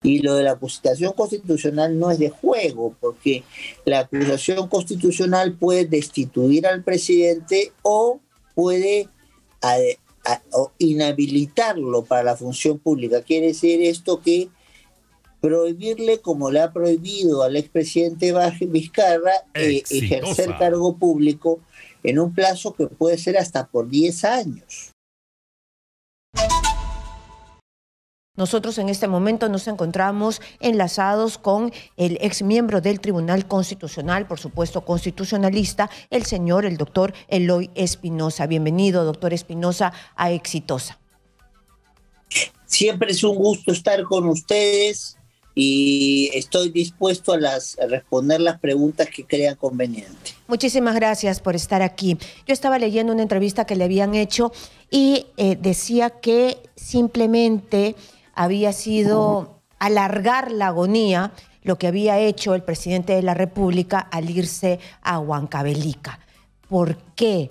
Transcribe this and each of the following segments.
Y lo de la acusación constitucional no es de juego, porque la acusación constitucional puede destituir al presidente o puede o inhabilitarlo para la función pública. Quiere decir esto que prohibirle, como le ha prohibido al expresidente Vizcarra, ejercer cargo público en un plazo que puede ser hasta por 10 años. Nosotros en este momento nos encontramos enlazados con el exmiembro del Tribunal Constitucional, por supuesto constitucionalista, el doctor Eloy Espinosa. Bienvenido, doctor Espinosa, a Exitosa. Siempre es un gusto estar con ustedes y estoy dispuesto a responder las preguntas que crean conveniente. Muchísimas gracias por estar aquí. Yo estaba leyendo una entrevista que le habían hecho y decía que simplemente había sido alargar la agonía lo que había hecho el presidente de la República al irse a Huancavelica. ¿Por qué?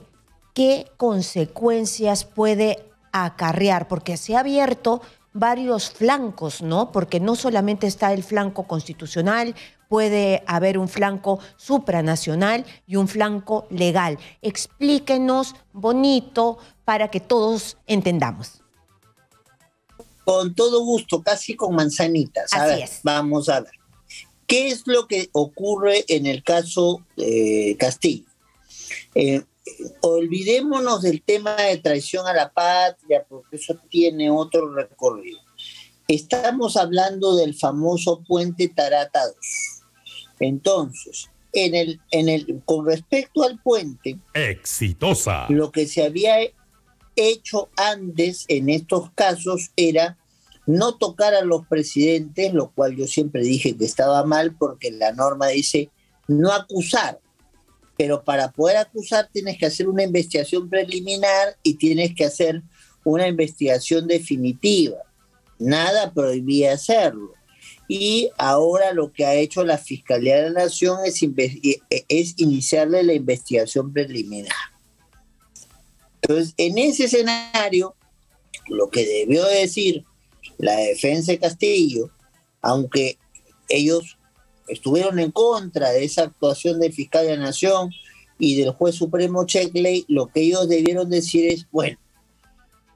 ¿Qué consecuencias puede acarrear? Porque se ha abierto varios flancos, ¿no? Porque no solamente está el flanco constitucional, puede haber un flanco supranacional y un flanco legal. Explíquenos bonito para que todos entendamos. Con todo gusto, casi con manzanitas. Así es. Vamos a ver. ¿Qué es lo que ocurre en el caso Castillo? Olvidémonos del tema de traición a la patria, porque eso tiene otro recorrido. Estamos hablando del famoso puente Tarata 2. Entonces, con respecto al puente, Exitosa. Lo que se había hecho antes en estos casos era no tocar a los presidentes, lo cual yo siempre dije que estaba mal porque la norma dice no acusar, pero para poder acusar tienes que hacer una investigación preliminar y tienes que hacer una investigación definitiva. Nada prohibía hacerlo. Y ahora lo que ha hecho la Fiscalía de la Nación es iniciarle la investigación preliminar. Entonces, en ese escenario, lo que debió decir la defensa de Castillo, aunque ellos estuvieron en contra de esa actuación del fiscal de la Nación y del juez supremo Checkley, lo que ellos debieron decir es, bueno,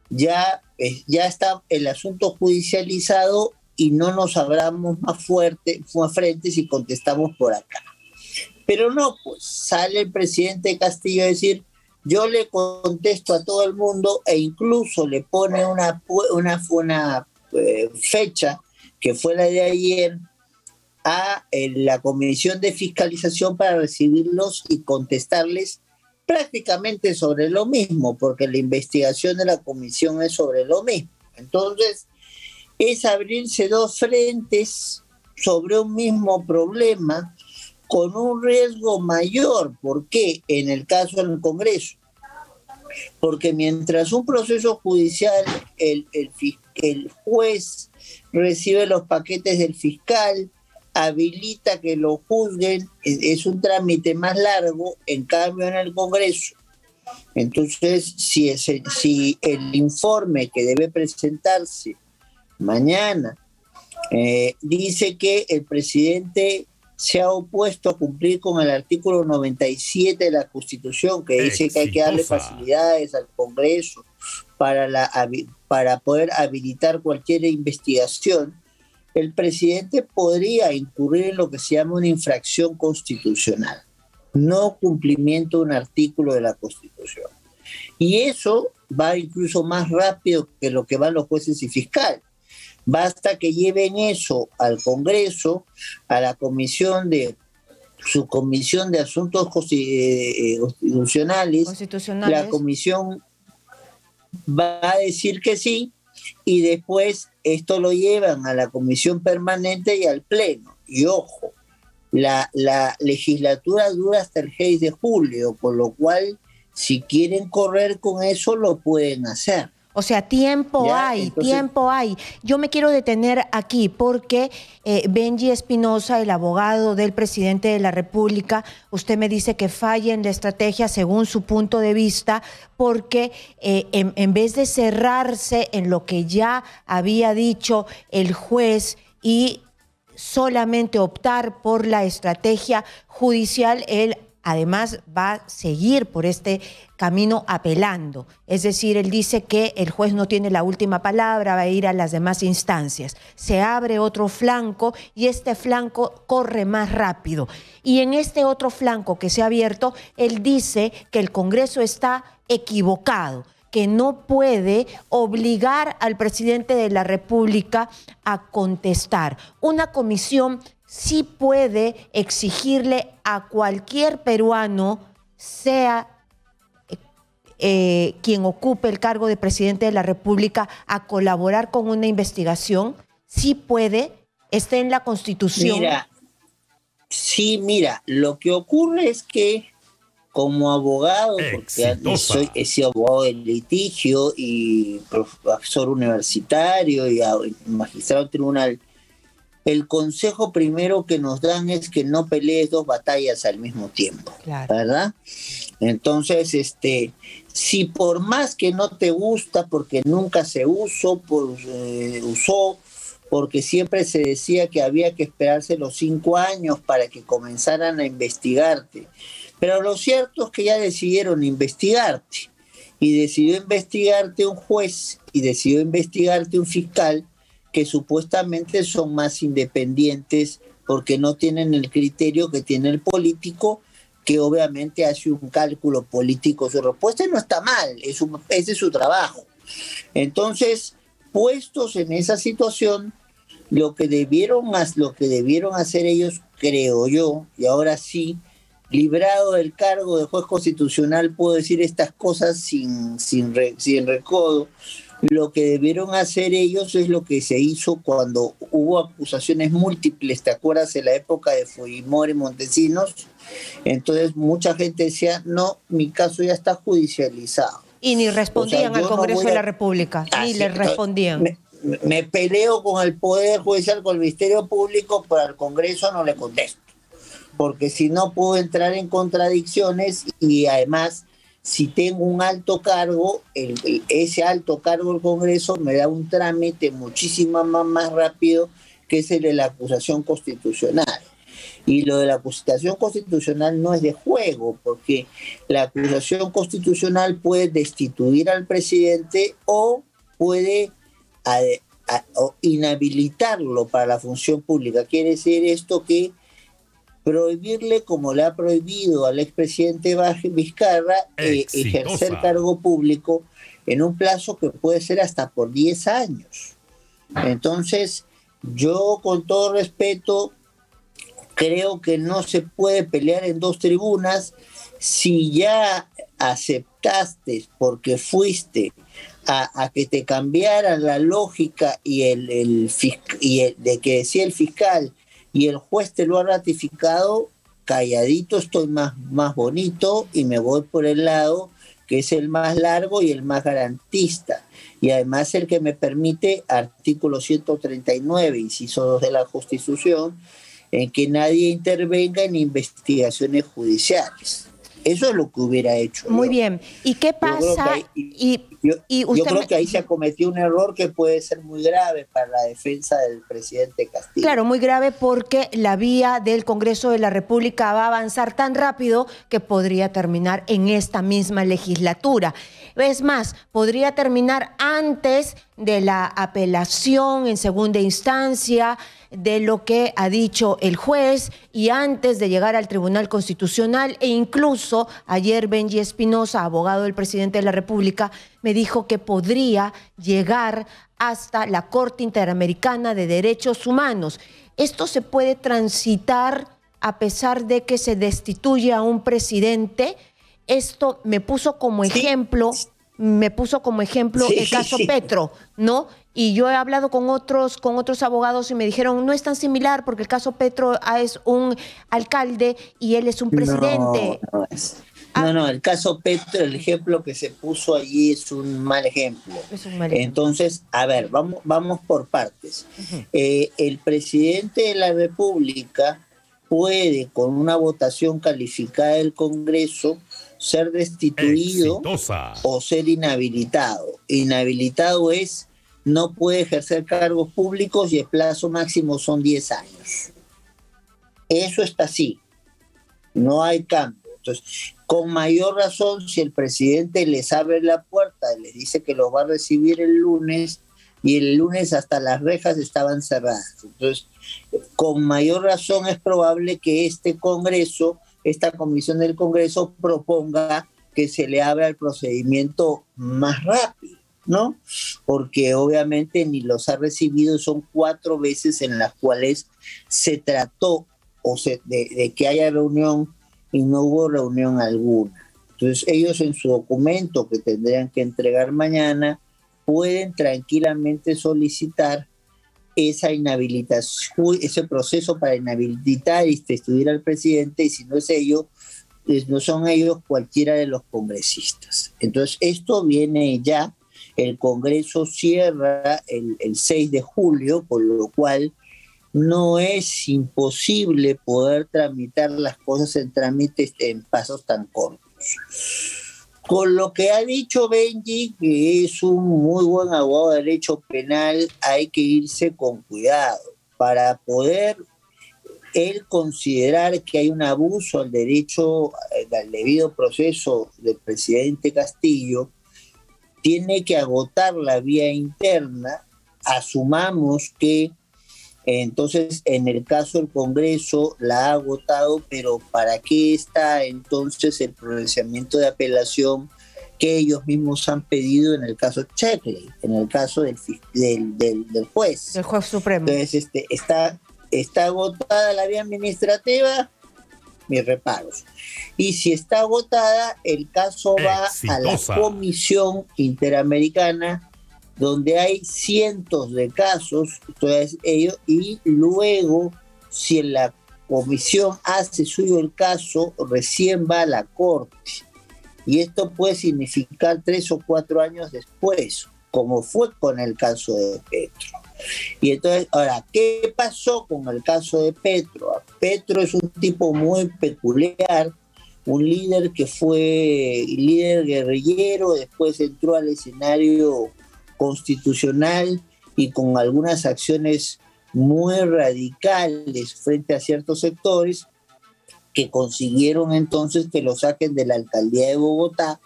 ya está el asunto judicializado y no nos abramos más frente si contestamos por acá. Pero no, pues sale el presidente Castillo a decir, yo le contesto a todo el mundo e incluso le pone una fecha, que fue la de ayer, a la Comisión de Fiscalización para recibirlos y contestarles prácticamente sobre lo mismo, porque la investigación de la comisión es sobre lo mismo. Entonces, es abrirse dos frentes sobre un mismo problema con un riesgo mayor. ¿Por qué? En el caso del Congreso. Porque mientras un proceso judicial, el juez recibe los paquetes del fiscal, habilita que lo juzguen, es un trámite más largo. En cambio en el Congreso, entonces si el informe que debe presentarse mañana dice que el presidente se ha opuesto a cumplir con el artículo 97 de la Constitución, que dice que hay que darle facilidades al Congreso para poder habilitar cualquier investigación, el presidente podría incurrir en lo que se llama una infracción constitucional, no cumplimiento de un artículo de la Constitución. Y eso va incluso más rápido que lo que van los jueces y fiscales. Basta que lleven eso al Congreso, a la subcomisión de asuntos constitucionales. La comisión va a decir que sí, y después esto lo llevan a la comisión permanente y al pleno. Y ojo, la legislatura dura hasta el 6 de julio, por lo cual si quieren correr con eso lo pueden hacer. O sea, tiempo hay. Yo me quiero detener aquí porque Benji Espinosa, el abogado del presidente de la República, usted me dice que falla en la estrategia según su punto de vista, porque en vez de cerrarse en lo que ya había dicho el juez y solamente optar por la estrategia judicial, él además va a seguir por este camino apelando. Es decir, él dice que el juez no tiene la última palabra, va a ir a las demás instancias. Se abre otro flanco y este flanco corre más rápido. Y en este otro flanco que se ha abierto, él dice que el Congreso está equivocado, que no puede obligar al presidente de la República a contestar. Una comisión sí puede exigirle a cualquier peruano, sea quien ocupe el cargo de presidente de la República, a colaborar con una investigación. Sí puede, está en la Constitución. Mira, lo que ocurre es que como abogado, porque he sido abogado de litigio y profesor universitario y magistrado del tribunal, el consejo primero que nos dan es que no pelees dos batallas al mismo tiempo, claro, ¿verdad? Entonces, si por más que no te gusta, porque nunca se usó, porque siempre se decía que había que esperarse los 5 años para que comenzaran a investigarte, pero lo cierto es que ya decidieron investigarte, y decidió investigarte un juez, y decidió investigarte un fiscal, que supuestamente son más independientes porque no tienen el criterio que tiene el político, que obviamente hace un cálculo político. Su respuesta no está mal, ese es su trabajo. Entonces, puestos en esa situación, lo que debieron hacer ellos, creo yo, y ahora sí, librado del cargo de juez constitucional, puedo decir estas cosas sin recodo. Lo que debieron hacer ellos es lo que se hizo cuando hubo acusaciones múltiples, ¿te acuerdas? En la época de Fujimori y Montesinos. Entonces mucha gente decía, no, mi caso ya está judicializado. Y ni respondían al Congreso de la República, ni les respondían. Me peleo con el Poder Judicial, con el Ministerio Público, pero al Congreso no le contesto, porque si no puedo entrar en contradicciones, y además, si tengo un alto cargo, ese alto cargo del Congreso me da un trámite muchísimo más rápido que es el de la acusación constitucional. Y lo de la acusación constitucional no es de juego, porque la acusación constitucional puede destituir al presidente o puede inhabilitarlo para la función pública. Quiere decir esto que prohibirle, como le ha prohibido al expresidente Vizcarra, ejercer cargo público en un plazo que puede ser hasta por 10 años. Entonces, yo con todo respeto creo que no se puede pelear en dos tribunas. Si ya aceptaste, porque fuiste a que te cambiaran la lógica y de que decía el fiscal, y el juez te lo ha ratificado, calladito estoy más bonito, y me voy por el lado que es el más largo y el más garantista, y además el que me permite, artículo 139, inciso 2 de la Constitución, en que nadie intervenga en investigaciones judiciales. Eso es lo que hubiera hecho. Muy bien. ¿Y qué pasa? Yo creo que ahí se ha cometido un error que puede ser muy grave para la defensa del presidente Castillo. Claro, muy grave, porque la vía del Congreso de la República va a avanzar tan rápido que podría terminar en esta misma legislatura. Es más, podría terminar antes de la apelación en segunda instancia, de lo que ha dicho el juez, y antes de llegar al Tribunal Constitucional. E incluso ayer Benji Espinosa, abogado del presidente de la República, me dijo que podría llegar hasta la Corte Interamericana de Derechos Humanos. Esto se puede transitar a pesar de que se destituya a un presidente. Esto me puso como ejemplo, el caso Petro, ¿no? Y yo he hablado con otros abogados y me dijeron, no es tan similar, porque el caso Petro es un alcalde y él es un presidente. No, el caso Petro, el ejemplo que se puso allí es un mal ejemplo. Entonces, a ver, vamos por partes. El presidente de la República puede, con una votación calificada del Congreso, ser destituido o ser inhabilitado. Inhabilitado es no puede ejercer cargos públicos y el plazo máximo son 10 años. Eso está así, no hay cambio. Entonces, con mayor razón, si el presidente les abre la puerta y les dice que los va a recibir el lunes, y el lunes hasta las rejas estaban cerradas. Entonces, con mayor razón es probable que este Congreso, esta comisión del Congreso proponga que se le abra el procedimiento más rápido, ¿no? Porque obviamente ni los ha recibido, son 4 veces en las cuales se trató de que haya reunión y no hubo reunión alguna. Entonces ellos en su documento que tendrían que entregar mañana pueden tranquilamente solicitar esa inhabilitación, ese proceso para inhabilitar y destituir al presidente, y si no es ello, no son ellos, cualquiera de los congresistas. Entonces esto viene ya, el Congreso cierra el 6 de julio, por lo cual no es imposible poder tramitar las cosas en trámites en pasos tan cortos. Con lo que ha dicho Benji, que es un muy buen abogado de derecho penal, hay que irse con cuidado para poder él considerar que hay un abuso al derecho, al debido proceso del presidente Castillo. Tiene que agotar la vía interna. Asumamos que entonces en el caso del Congreso la ha agotado, pero ¿para qué está entonces el pronunciamiento de apelación que ellos mismos han pedido en el caso Checkley, en el caso del juez? Del juez supremo. Entonces está agotada la vía administrativa, mis reparos. Y si está agotada, el caso va a la Comisión Interamericana, donde hay cientos de casos, entonces ellos, y luego, si la comisión hace suyo el caso, recién va a la Corte. Y esto puede significar 3 o 4 años después, como fue con el caso de Petro. Y entonces, ahora, ¿qué pasó con el caso de Petro? Petro es un tipo muy peculiar, un líder que fue líder guerrillero, después entró al escenario constitucional y con algunas acciones muy radicales frente a ciertos sectores que consiguieron entonces que lo saquen de la alcaldía de Bogotá.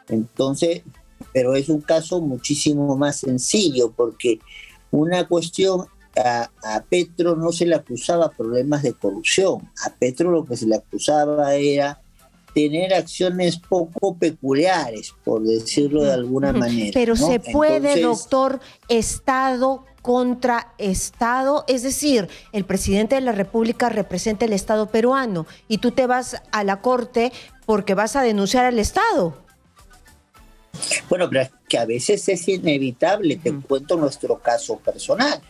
Entonces, pero es un caso muchísimo más sencillo, porque una cuestión, a Petro no se le acusaba problemas de corrupción, a Petro lo que se le acusaba era tener acciones poco peculiares, por decirlo de alguna manera. Pero ¿no? se puede, entonces, doctor, Estado contra Estado, es decir, el presidente de la República representa el Estado peruano y tú te vas a la Corte porque vas a denunciar al Estado. Bueno, pero es que a veces es inevitable. Te cuento nuestro caso personal.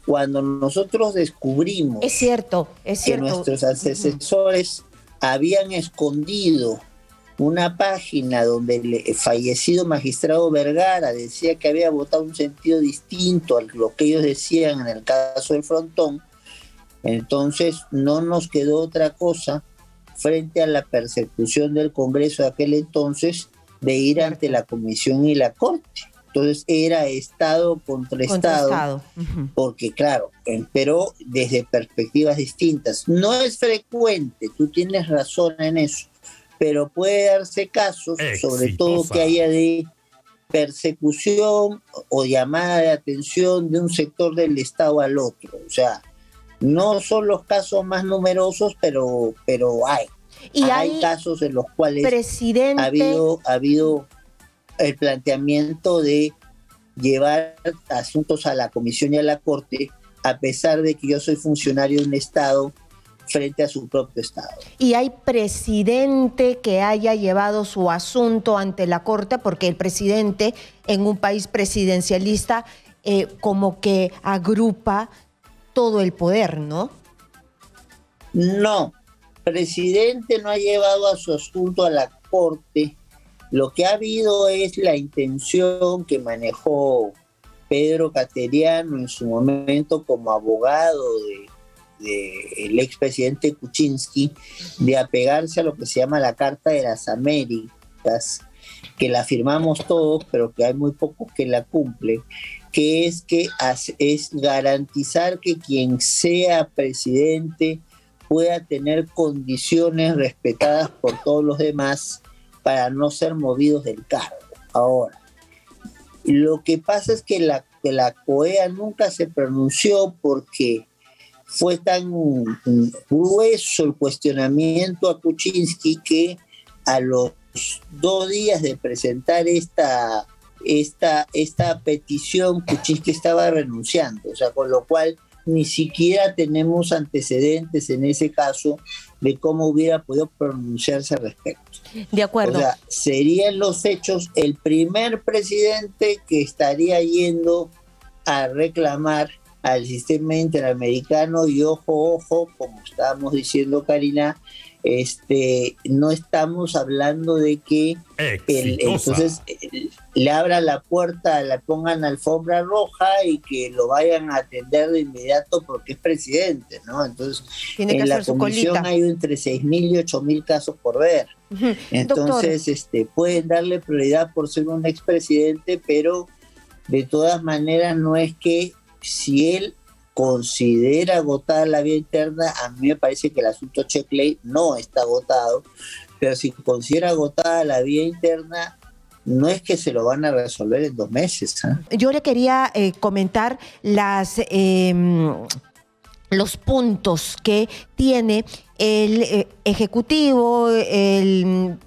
Cuando nosotros descubrimos es cierto. que nuestros antecesores habían escondido una página donde el fallecido magistrado Vergara decía que había votado un sentido distinto a lo que ellos decían en el caso del Frontón, entonces no nos quedó otra cosa frente a la persecución del Congreso de aquel entonces de ir ante la Comisión y la Corte. Entonces era Estado contra Estado. Porque claro, pero desde perspectivas distintas. No es frecuente, tú tienes razón en eso, pero puede darse casos, sobre todo que haya de persecución o llamada de atención de un sector del Estado al otro. O sea, no son los casos más numerosos, pero hay. Y hay casos en los cuales ha habido el planteamiento de llevar asuntos a la Comisión y a la Corte, a pesar de que yo soy funcionario de un Estado frente a su propio Estado. ¿Y hay presidente que haya llevado su asunto ante la Corte? Porque el presidente en un país presidencialista como que agrupa todo el poder, ¿no? No, presidente no ha llevado a su asunto a la Corte. Lo que ha habido es la intención que manejó Pedro Cateriano en su momento como abogado del expresidente Kuczynski, de apegarse a lo que se llama la Carta de las Américas, que la firmamos todos, pero que hay muy pocos que la cumplen, que es garantizar que quien sea presidente pueda tener condiciones respetadas por todos los demás para no ser movidos del cargo. Ahora, lo que pasa es que la COEA nunca se pronunció porque fue tan grueso el cuestionamiento a Kuczynski que a los 2 días de presentar esta petición, Kuczynski estaba renunciando, o sea, con lo cual ni siquiera tenemos antecedentes en ese caso de cómo hubiera podido pronunciarse al respecto. De acuerdo. O sea, serían los hechos el primer presidente que estaría yendo a reclamar al sistema interamericano y ojo, como estábamos diciendo, Karina, no estamos hablando de que entonces le abran la puerta, le pongan alfombra roja y que lo vayan a atender de inmediato porque es presidente, ¿no? Entonces, tiene que en la hacer su comisión colita. hay entre 6.000 y 8.000 casos por ver. Entonces, pueden darle prioridad por ser un expresidente, pero de todas maneras no es que si él considera agotada la vía interna, a mí me parece que el asunto Checkley no está agotado, pero si considera agotada la vía interna, no es que se lo van a resolver en 2 meses. Yo le quería comentar los puntos que tiene el Ejecutivo, el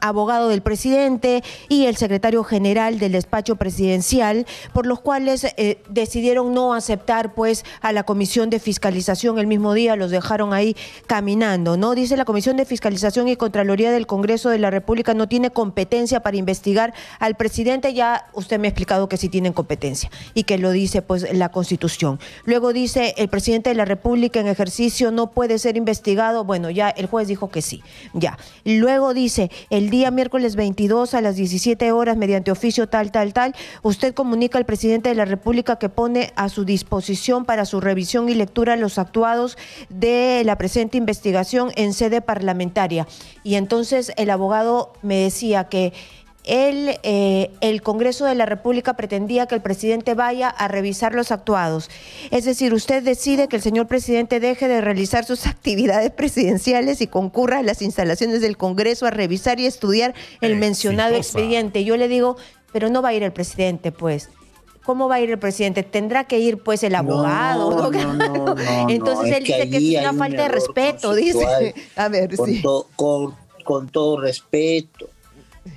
abogado del presidente y el secretario general del despacho presidencial, por los cuales decidieron no aceptar pues a la Comisión de Fiscalización el mismo día, los dejaron ahí caminando, ¿no? Dice: la Comisión de Fiscalización y Contraloría del Congreso de la República no tiene competencia para investigar al presidente. Ya usted me ha explicado que sí tienen competencia y que lo dice pues la Constitución. Luego dice: el presidente de la República en ejercicio no puede ser investigado. Bueno, ya el juez dijo que sí, ya. Luego dice: el día miércoles 22 a las 17 horas, mediante oficio tal, usted comunica al presidente de la República que pone a su disposición para su revisión y lectura los actuados de la presente investigación en sede parlamentaria. Y entonces el abogado me decía que el Congreso de la República pretendía que el presidente vaya a revisar los actuados. Es decir, usted decide que el señor presidente deje de realizar sus actividades presidenciales y concurra a las instalaciones del Congreso a revisar y estudiar el mencionado expediente. Yo le digo, pero no va a ir el presidente, pues. ¿Cómo va a ir el presidente? Tendrá que ir pues el abogado. No, entonces él dice que es una falta de respeto, dice. A ver, sí. Con todo respeto.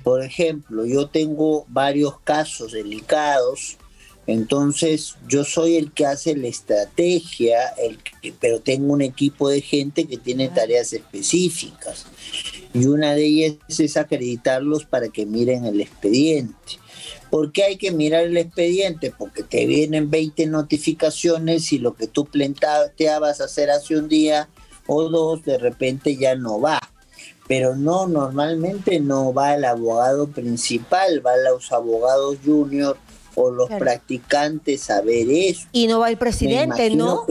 Por ejemplo, yo tengo varios casos delicados, entonces yo soy el que hace la estrategia, pero tengo un equipo de gente que tiene tareas específicas y una de ellas es acreditarlos para que miren el expediente. ¿Por qué hay que mirar el expediente? Porque te vienen 20 notificaciones y lo que tú planteabas hacer hace un día o 2 de repente ya no va. Pero no, normalmente no va el abogado principal, van los abogados junior o los practicantes a ver eso. Y no va el presidente, ¿no?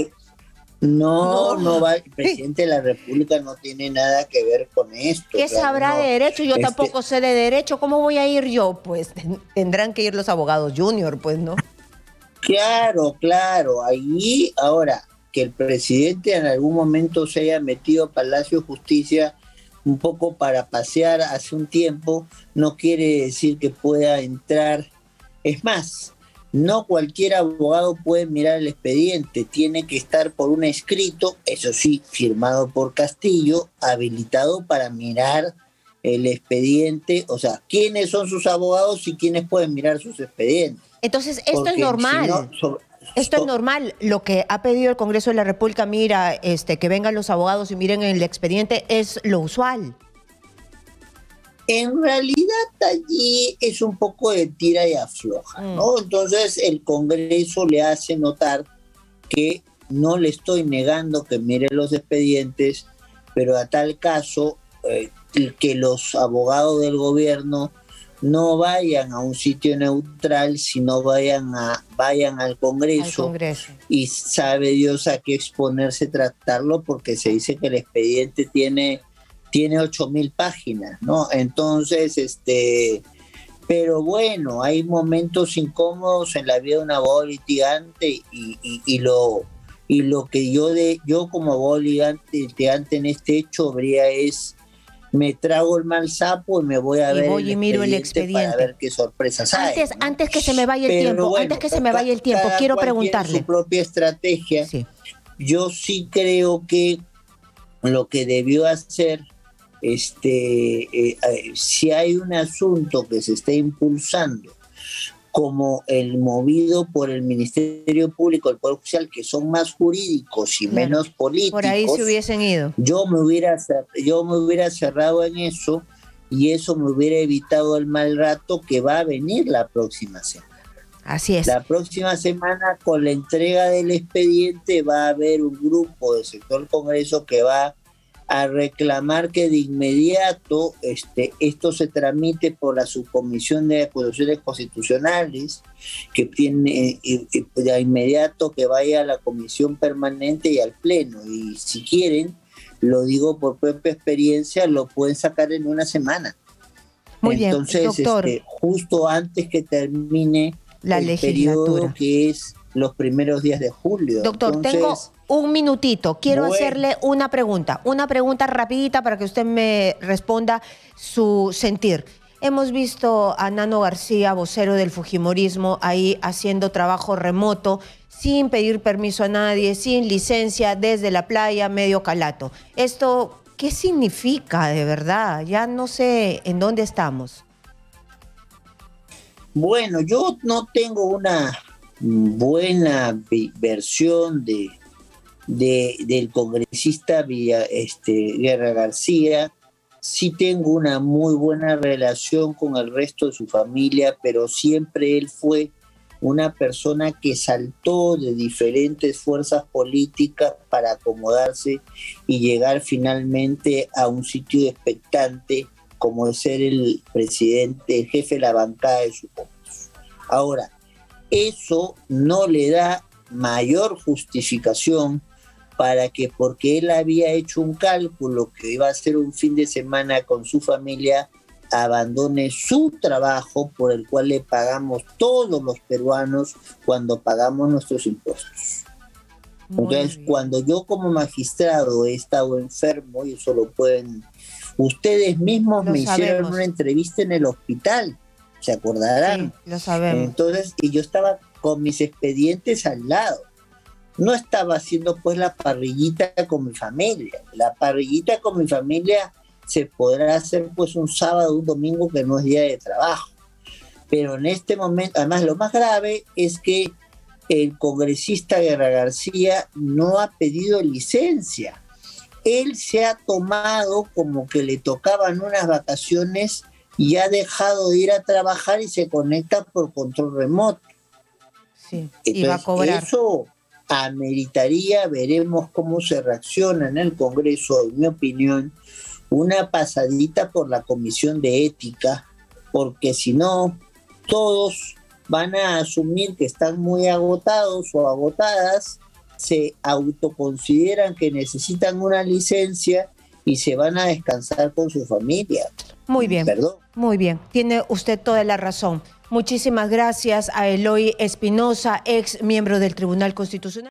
No va el presidente de la República, no tiene nada que ver con esto. ¿Qué sabrá de derecho? Yo tampoco sé de derecho. ¿Cómo voy a ir yo? Pues tendrán que ir los abogados junior, pues, ¿no? Claro. Ahí, ahora, que el presidente en algún momento se haya metido a Palacio de Justicia un poco para pasear hace un tiempo, no quiere decir que pueda entrar. Es más, no cualquier abogado puede mirar el expediente, tiene que estar por un escrito, eso sí, firmado por Castillo, habilitado para mirar el expediente, o sea, quiénes son sus abogados y quiénes pueden mirar sus expedientes. Entonces, esto es normal. Esto es normal. Lo que ha pedido el Congreso de la República, mira, que vengan los abogados y miren el expediente, es lo usual. En realidad allí es un poco de tira y afloja, ¿no? Entonces el Congreso le hace notar que no le estoy negando que mire los expedientes, pero a tal caso que los abogados del gobierno no vayan a un sitio neutral, sino vayan al Congreso. Y sabe Dios a qué exponerse, tratarlo, porque se dice que el expediente tiene 8.000 páginas, ¿no? Entonces, Pero bueno, hay momentos incómodos en la vida de un abogado litigante y lo que yo como abogado litigante en este hecho habría es me trago el mal sapo y me voy a ver voy y miro el expediente para ver qué sorpresas hay, ¿no? Antes que se me vaya el tiempo, bueno, antes que se me vaya el tiempo, quiero preguntarle. Tiene su propia estrategia. Sí. Yo sí creo que lo que debió hacer, si hay un asunto que se está impulsando como el movido por el Ministerio Público, el Poder Judicial, que son más jurídicos y menos políticos. Por ahí se hubiesen ido. Yo me hubiera cerrado en eso y eso me hubiera evitado el mal rato que va a venir la próxima semana. Así es. La próxima semana, con la entrega del expediente, va a haber un grupo del sector del Congreso que va a reclamar que de inmediato esto se tramite por la Subcomisión de Acusaciones Constitucionales, que tiene de inmediato que vaya a la Comisión Permanente y al Pleno. Y si quieren, lo digo por propia experiencia, lo pueden sacar en una semana. Muy bien, entonces, doctor. Justo antes que termine la legislatura, periodo que es los primeros días de julio. Doctor, entonces, tengo un minutito. Quiero hacerle una pregunta rapidita para que usted me responda su sentir. Hemos visto a Nano García, vocero del fujimorismo, ahí haciendo trabajo remoto, sin pedir permiso a nadie, sin licencia, desde la playa, medio calato. ¿Esto qué significa de verdad? Ya no sé en dónde estamos. Bueno, yo no tengo una buena versión del congresista Guerra García. Sí tengo una muy buena relación con el resto de su familia, pero siempre él fue una persona que saltó de diferentes fuerzas políticas para acomodarse y llegar finalmente a un sitio expectante como de ser el presidente, el jefe de la bancada de su Congreso. Ahora, eso no le da mayor justificación para que, porque él había hecho un cálculo que iba a ser un fin de semana con su familia, abandone su trabajo por el cual le pagamos todos los peruanos cuando pagamos nuestros impuestos. Entonces, cuando yo como magistrado he estado enfermo, y eso lo pueden, ustedes mismos me hicieron una entrevista en el hospital, ¿se acordarán? Sí, lo sabemos. Entonces, y yo estaba con mis expedientes al lado. No estaba haciendo pues la parrillita con mi familia. La parrillita con mi familia se podrá hacer pues un sábado, un domingo que no es día de trabajo. Pero en este momento, además lo más grave es que el congresista Guerra García no ha pedido licencia. Él se ha tomado como que le tocaban unas vacaciones y ha dejado de ir a trabajar y se conecta por control remoto. Sí, entonces, y va a cobrar. Eso ameritaría, veremos cómo se reacciona en el Congreso, en mi opinión, una pasadita por la Comisión de Ética, porque si no, todos van a asumir que están muy agotados o agotadas, se autoconsideran que necesitan una licencia y se van a descansar con su familia. Muy bien, Perdón. Muy bien, tiene usted toda la razón. Muchísimas gracias a Eloy Espinosa, ex miembro del Tribunal Constitucional.